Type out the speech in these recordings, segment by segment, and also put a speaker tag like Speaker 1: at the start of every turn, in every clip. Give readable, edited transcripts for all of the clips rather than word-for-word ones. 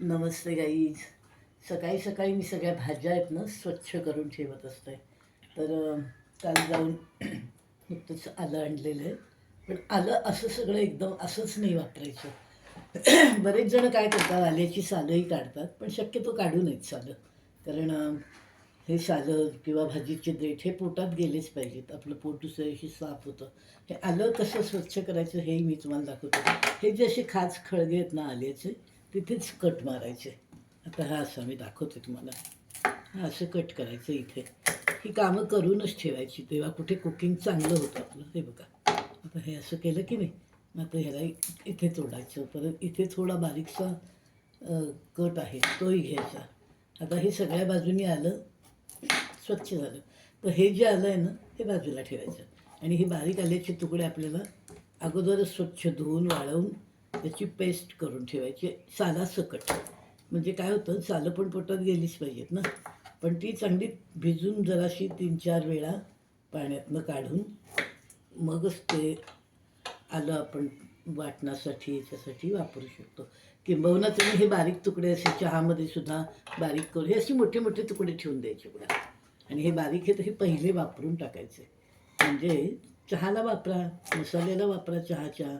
Speaker 1: नमस्ते guys. सकाळी सकाळी मी सगळ्या भाज्या आहेत ना स्वच्छ करून ठेवत असते. तर काल जाऊन नुकतंच आलं आणलेलं आहे. पण आलं असं सगळं एकदम असंच नाही वापरायचं. बरेच जण काय करतात, आल्याची सालंही काढतात, पण शक्यतो काढू नयेत सालं. कारण हे सालं किंवा भाजीचे देठ हे पोटात गेलेच पाहिजेत. आपलं पोट दुसऱ्या साफ होतं. हे आलं कसं स्वच्छ करायचं हेही मी तुम्हाला दाखवतो. हे जे असे खास खळगे आहेत ना आल्याचे, तिथेच कट मारायचे. आता हा असं मी दाखवते तुम्हाला. हा असं कट करायचं इथे. ही कामं करूनच ठेवायची, तेव्हा कुठे कुकिंग चांगलं होतं आपलं. हे बघा, आता हे असं केलं की नाही, आता ह्याला इथे तोडायचं. परत इथे थोडा बारीकसा कट आहे तोही घ्यायचा. आता हे सगळ्या बाजूनी आलं स्वच्छ झालं. तर हे जे आलं आहे ना, हे बाजूला ठेवायचं. आणि हे बारीक आल्याचे तुकडे आपल्याला अगोदरच स्वच्छ धुवून वाळवून त्याची पेस्ट करून ठेवायची सालासकट. म्हणजे काय होतं, सालं पण पोटात गेलीच पाहिजेत ना, पण ती चांगली भिजून जराशी 3-4 वेळा पाण्यातनं काढून मगच ते आलं आपण वाटण्यासाठी याच्यासाठी वापरू शकतो. किंबहुना तुम्ही हे बारीक तुकडे असे चहामध्ये सुद्धा बारीक करून हे असे मोठे मोठे तुकडे ठेवून द्यायचे बघा. आणि हे बारीक हे तर हे पहिले वापरून टाकायचे. म्हणजे चहाला वापरा, मसाल्याला वापरा, चहाच्या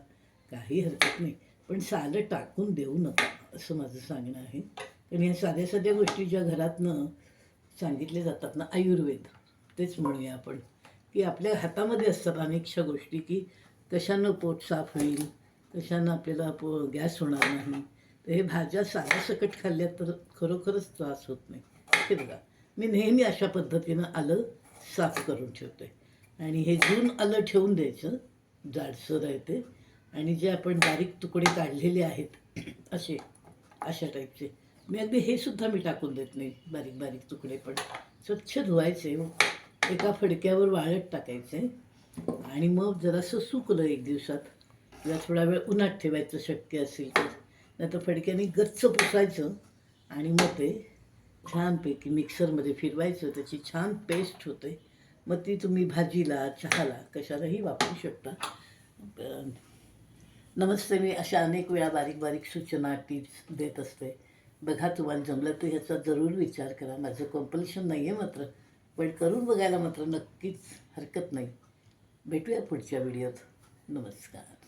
Speaker 1: काही हरकत नाही, पण सालं टाकून देऊ नका असं माझं सांगणं आहे. कारण ह्या साध्या साध्या गोष्टी ज्या घरातनं सांगितले जातात ना, आयुर्वेद तेच म्हणूया आपण, की आपल्या हातामध्ये असतात अनेकशा गोष्टी, की कशानं पोट साफ होईल, कशानं आपल्याला गॅस होणार नाही. तर हे भाज्या साध्यासकट खाल्ल्या तर खरोखरच त्रास होत नाही. हे बघा, मी नेहमी अशा पद्धतीनं आलं साफ करून ठेवते. आणि हे जून आलं ठेवून द्यायचं, जाडसर आहे ते. आणि जे आपण बारीक तुकडे काढलेले आहेत अशा टाईपचे, मी अगदी हे सुद्धा मी टाकून देत नाही बारीक बारीक तुकडे. पण स्वच्छ धुवायचे, एका फडक्यावर वाळत टाकायचे. आणि मग जरासं सुकलं एक दिवसात किंवा थोडा वेळ उन्हात ठेवायचं शक्य असेल तर, नाही तर फडक्याने गच्च पुसायचं. आणि मग ते छानपैकी मिक्सरमध्ये फिरवायचं, त्याची छान पेस्ट होते. मग ती तुम्ही भाजीला, चहाला, कशालाही वापरू शकता. नमस्ते. मी अशा अनेक वेळा बारीक बारीक सूचना, टिप्स देत असते. बघा, तुम्हाला जमलं तर ह्याचा जरूर विचार करा. माझं कंपल्शन नाही आहे मात्र, पण करून बघायला मात्र नक्कीच हरकत नाही. भेटूया पुढच्या व्हिडिओत. नमस्कार.